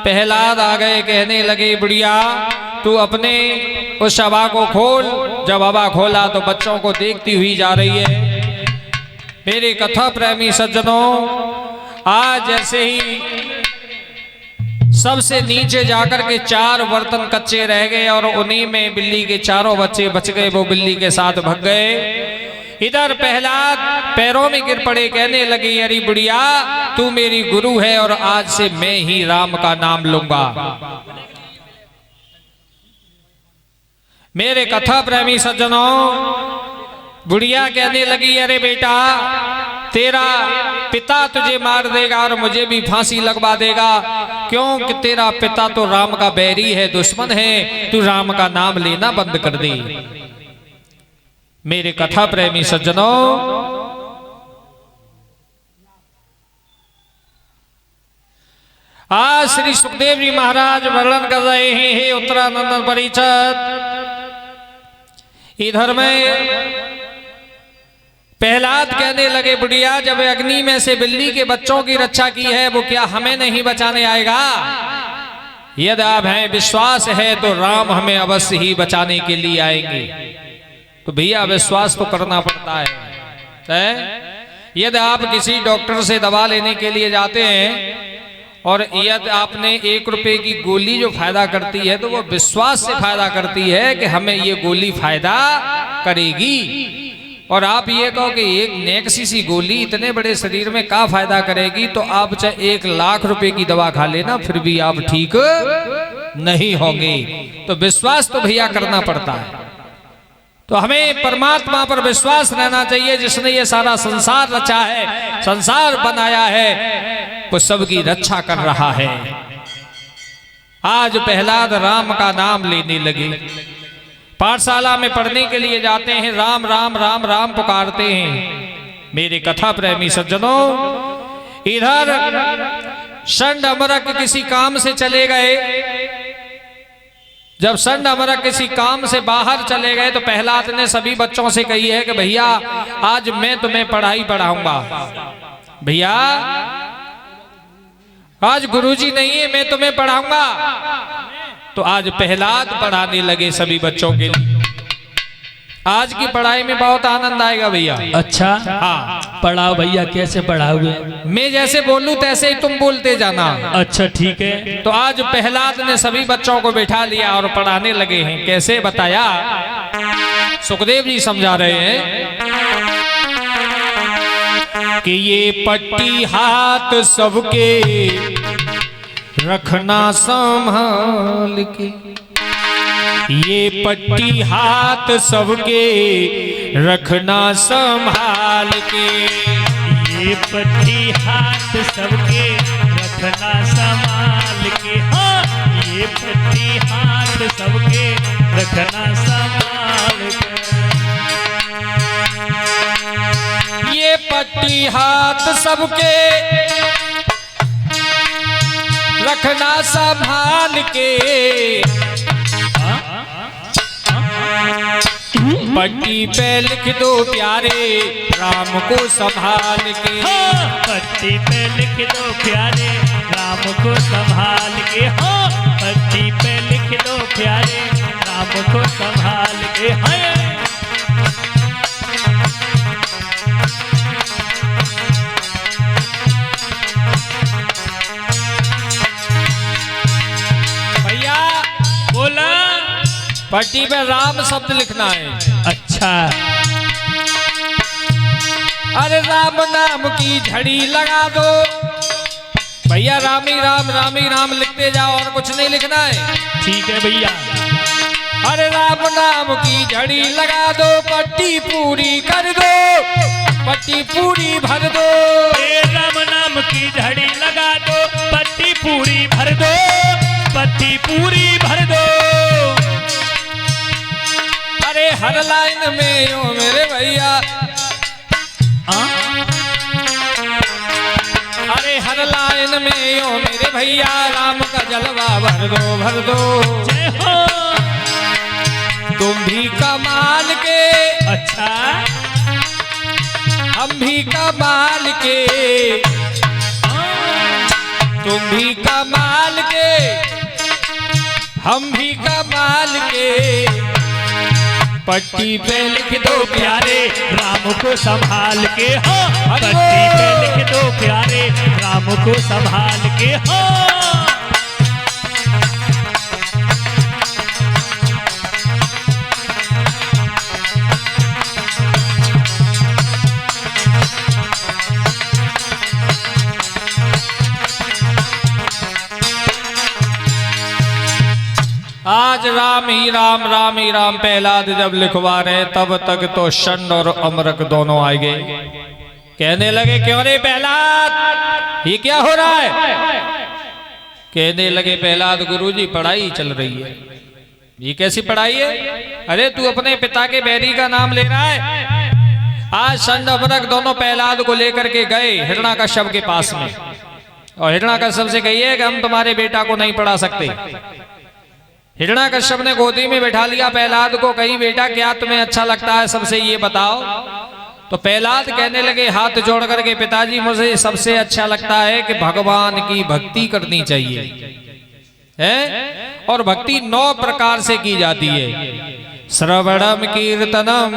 प्रहलाद आ गए, कहने लगे बुढ़िया तू अपने उस हवा को खोल। जब हवा खोला तो बच्चों को देखती हुई जा रही है। मेरे कथा प्रेमी सज्जनों, आज जैसे ही सबसे नीचे जाकर के 4 बर्तन कच्चे रह गए और उन्हीं में बिल्ली के 4 बच्चे बच गए, वो बिल्ली के साथ भाग गए। इधर प्रहलाद पैरों में गिर पड़े, कहने लगी अरे बुढ़िया तू मेरी गुरु है और आज से मैं ही राम का नाम लूंगा। मेरे कथा प्रेमी सज्जनों, बुढ़िया कहने लगी अरे बेटा तेरा पिता तुझे मार देगा और मुझे भी फांसी लगवा देगा, क्योंकि तेरा पिता तो राम का बैरी है, दुश्मन है। तू राम का नाम लेना बंद कर दे। मेरे कथा प्रेमी सज्जनों, आज श्री सुखदेव जी महाराज वर्णन कर रहे हैं हे उत्तरानंद परिषद। इधर में प्रहलाद कहने लगे बुढ़िया जब अग्नि में से बिल्ली के बच्चों की रक्षा की है, वो क्या हमें नहीं बचाने आएगा? यदि आप हैं विश्वास है तो राम हमें अवश्य ही बचाने के लिए आएंगे। तो भैया विश्वास तो करना पड़ता है। यदि आप किसी डॉक्टर से दवा लेने के लिए जाते हैं और यदि आपने 1 रुपए की गोली जो फायदा करती है तो वो विश्वास से फायदा करती है कि हमें ये गोली फायदा करेगी। और आप ये कहो कि एक नेक्सी सी गोली इतने बड़े शरीर में क्या फायदा करेगी, तो आप चाहे 1 लाख रुपए की दवा खा लेना फिर भी आप ठीक नहीं होंगे। तो विश्वास तो भैया करना पड़ता है। तो हमें परमात्मा पर विश्वास रहना चाहिए, जिसने ये सारा संसार रचा है, संसार बनाया है, वो सबकी रक्षा कर रहा है। आज प्रहलाद राम का नाम लेने लगे। पाठशाला में पढ़ने के लिए जाते हैं, राम राम राम राम पुकारते हैं। मेरे कथा प्रेमी सज्जनों, इधर षंड अमरक किसी काम से चले गए। जब षंड अमरक किसी काम से बाहर चले गए तो प्रहलाद ने सभी बच्चों से कही है कि भैया आज मैं तुम्हें पढ़ाई पढ़ाऊंगा। भैया आज गुरुजी नहीं है, मैं तुम्हें पढ़ाऊंगा। तो आज प्रहलाद पढ़ाने लगे सभी बच्चों के लिए। आज की पढ़ाई में बहुत आनंद आएगा भैया। अच्छा हाँ पढ़ाओ भैया, कैसे पढ़ाओगे? मैं जैसे बोलूं तैसे ही तुम बोलते जाना। अच्छा ठीक है। तो आज प्रहलाद ने सभी बच्चों को बिठा लिया और पढ़ाने लगे हैं। कैसे बताया, सुखदेव जी समझा रहे हैं कि ये पट्टी हाथ सबके रखना संभाल के, ये पट्टी हाथ सबके रखना संभाल के, ये पट्टी हाथ सबके रखना संभाल के। हाँ ये पट्टी हाथ सबके रखना संभाल के। ये पट्टी हाथ सबके रखना संभाल के, पट्टी पे लिख दो प्यारे राम को संभाल के। पट्टी पे लिख दो प्यारे राम को संभाल के। पट्टी पे लिख दो प्यारे राम को संभाल के। भैया बोला पट्टी पे राम शब्द लिखना है। अच्छा अरे राम नाम की झड़ी लगा दो भैया, राम ही राम लिखते जाओ और कुछ नहीं लिखना है। ठीक है भैया। अरे राम नाम की झड़ी लगा दो, पट्टी पूरी कर दो, पट्टी पूरी भर दो। राम नाम की झड़ी लगा दो, पट्टी पूरी भर दो, पट्टी पूरी भर दो। अरे हर लाइन में ओ मेरे भैया, अरे हर लाइन में ओ मेरे भैया राम का जलवा भर दो भर दो। जय हो। तुम भी कमाल के, अच्छा हम भी कमाल के, तुम भी कमाल के, हम भी कमाल के। पट्टी पे लिख दो प्यारे राम को संभाल के हो, पट्टी पे लिख दो प्यारे राम को संभाल के हो। आज राम ही राम राम ही राम प्रहलाद जब लिखवा रहे तब तक तो षंड और अमरक दोनों आ गए। कहने लगे क्यों रे प्रहलाद ये क्या हो रहा है? कहने लगे प्रहलाद गुरुजी पढ़ाई चल रही है। ये कैसी पढ़ाई है? अरे तू अपने पिता के बैरी का नाम ले रहा है। आज षंड अमरक दोनों प्रहलाद को लेकर के गए हिरण्याकश्यप के पास में और हिरण्याकश्यप से कहिए कि हम तुम्हारे बेटा को नहीं पढ़ा सकते। हिरण्याकश्यप ने गोदी में बैठा लिया प्रहलाद को। कही बेटा क्या तुम्हें अच्छा लगता है सबसे ये बताओ। तो प्रहलाद कहने लगे हाथ जोड़ करके पिताजी मुझे सबसे अच्छा लगता है कि भगवान की भक्ति करनी चाहिए है। और भक्ति 9 प्रकार से की जाती है। श्रवणम कीर्तनम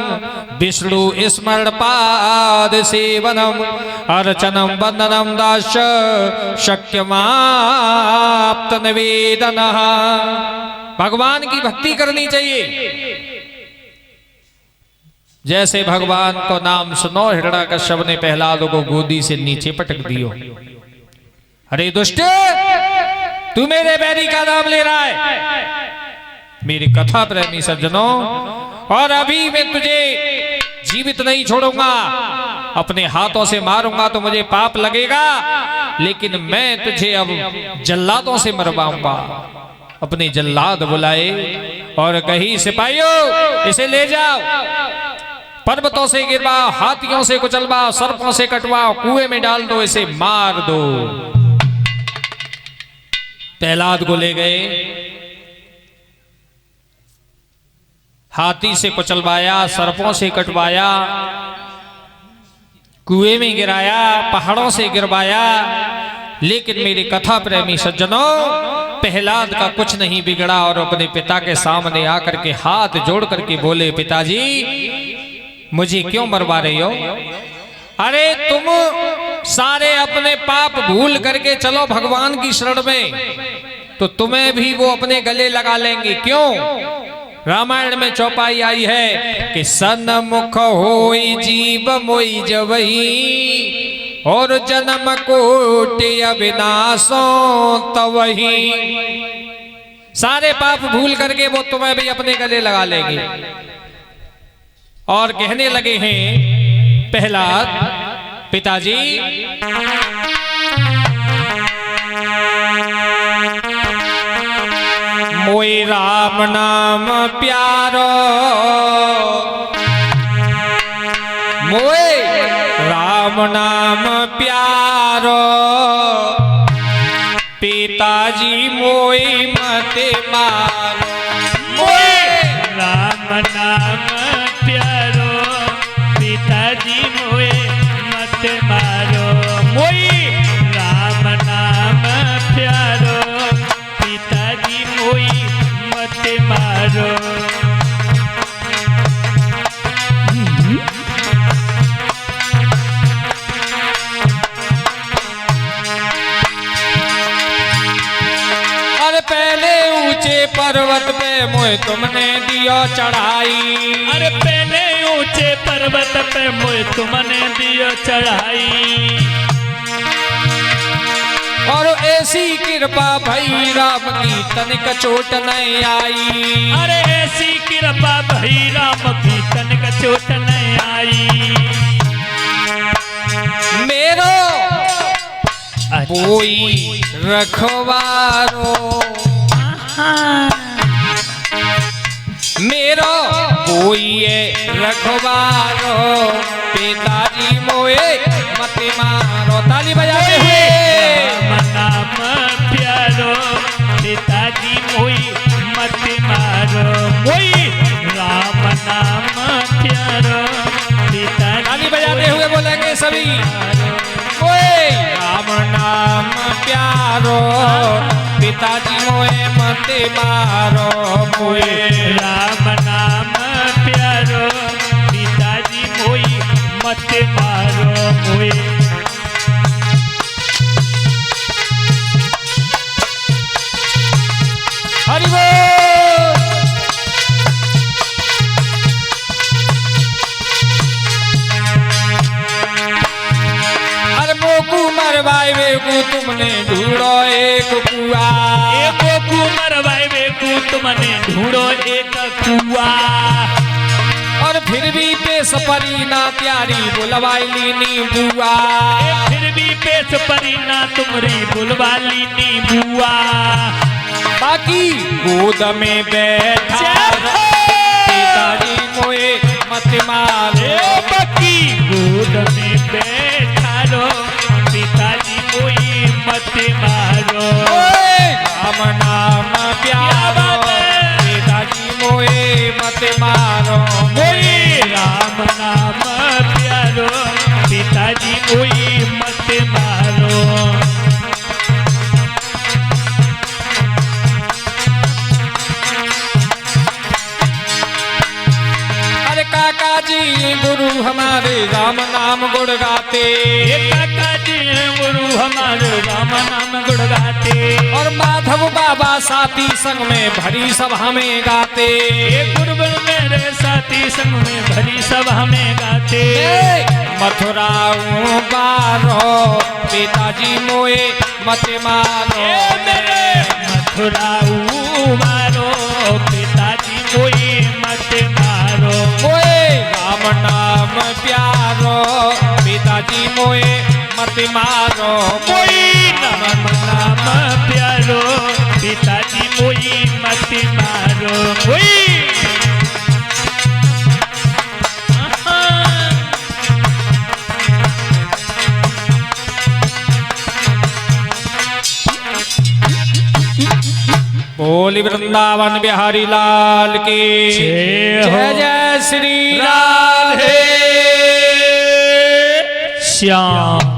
विष्णु स्मरण पाद सेवनम अर्चनम वंदनम दाश शक्यमाप्त निवेदन। भगवान की भक्ति करनी चाहिए। जैसे भगवान को नाम सुनो हिरण्याकश्यप ने प्रहलाद को गोदी से नीचे पटक दियो। अरे दुष्ट तू मेरे बैरी का नाम ले रहा है। मेरी कथा प्रेमी सज्जनों और अभी मैं तुझे जीवित नहीं छोड़ूंगा। अपने हाथों से मारूंगा तो मुझे पाप लगेगा, लेकिन मैं तुझे अब जल्लादों से मरवाऊंगा। अपने जल्लाद बुलाए और कही सिपाहियों इसे ले जाओ, पर्वतों से गिरवाओ, हाथियों से कुचलवाओ, सर्पों से कटवाओ, कुएं में डाल दो, इसे मार दो। प्रहलाद को ले गए, हाथी से कुचलवाया, सर्पों से कटवाया, कुएं में गिराया, पहाड़ों से गिरवाया। लेकिन मेरी कथा प्रेमी सज्जनों प्रहलाद का कुछ नहीं बिगड़ा और अपने पिता के सामने आकर के हाथ जोड़ करके बोले पिताजी मुझे क्यों मरवा रहे हो? अरे तुम सारे अपने पाप भूल करके चलो भगवान की शरण में तो तुम्हें भी वो अपने गले लगा लेंगे। क्यों? रामायण में चौपाई आई है कि सन्मुख होई जीव मोई जवही और जन्म कोटि अविनाशों तवही। सारे पाप भूल करके वो तुम्हें भी अपने गले लगा लेंगे। और कहने लगे हैं प्रहलाद पिताजी मोई राम नाम प्यारो, मोए राम नाम प्यारो, पिताजी मोई मत मारो। मोए राम नाम प्यारो, पिताजी मोए मत मारो। मोई राम नाम प्यारो, पिताजी मोई मत मारो। अरे पहले ऊंचे पर्वत पे मोए तुमने दियो चढ़ाई। अरे पहले ऊंचे पर्वत पे मोए तुमने दियो चढ़ाई। और ऐसी कृपा भई राम की तनिक चोट नहीं आई। अरे ऐसी कृपा भई राम की तनिक चोट नहीं आई। मेरो कोई रखवारो, मेरो कोई रखवारो, पिताजी मोए मत मारो। ताली बजाते हुए राम नाम प्यारो, पिताजी मोई मत मारो। मोई राम नाम प्यारो, पिताजी ताली बजाते हुए बोलेंगे सभी। ओए राम नाम प्यारो, पिताजी मोए मत मारो मोए। राम नाम प्यारो पिताजी मोई मत मारो मोए। हरि बोल। अरे मोकू मरवाए बेकू तुमने ढूंढो एक कुआ। एको कुमर भाई बेकू तुमने ढूंढो एक कुआ। और फिर भी पेश परी ना प्यारी बुलवाई लीनी बुआ। फिर भी पेश परी ना तुमरी बुलवाली नी बुआ। बाकी गोद में बैठा पिताजी मोए मत मारो। बाकी गोद में बैठा रो पिताजी मोई मत मारो। राम नाम प्यारो पिताजी मोए मत मारो मोए। राम नाम प्यारो पिताजी मोई मत मारो। अरे काका जी गुरु हमारे राम नाम गुण गाते। काका जी गुरु हमारे राम नाम गुण गाते। और माधव बाबा साथी संग में भरी सभा में गाते। गुरु मेरे साथी संग में भरी सभा में गाते। मथुरा बारो पिताजी मोए मत मारो। मेरे मथुरा मारो पिताजी मोई मत मारो। मोए राम नाम प्यारो पिताजी मोए मत मारो मोई राम नाम प्यारो पिताजी मोई मत मारो मोई। बोली वृंदावन बिहारी लाल की जय जय श्री राधे श्याम।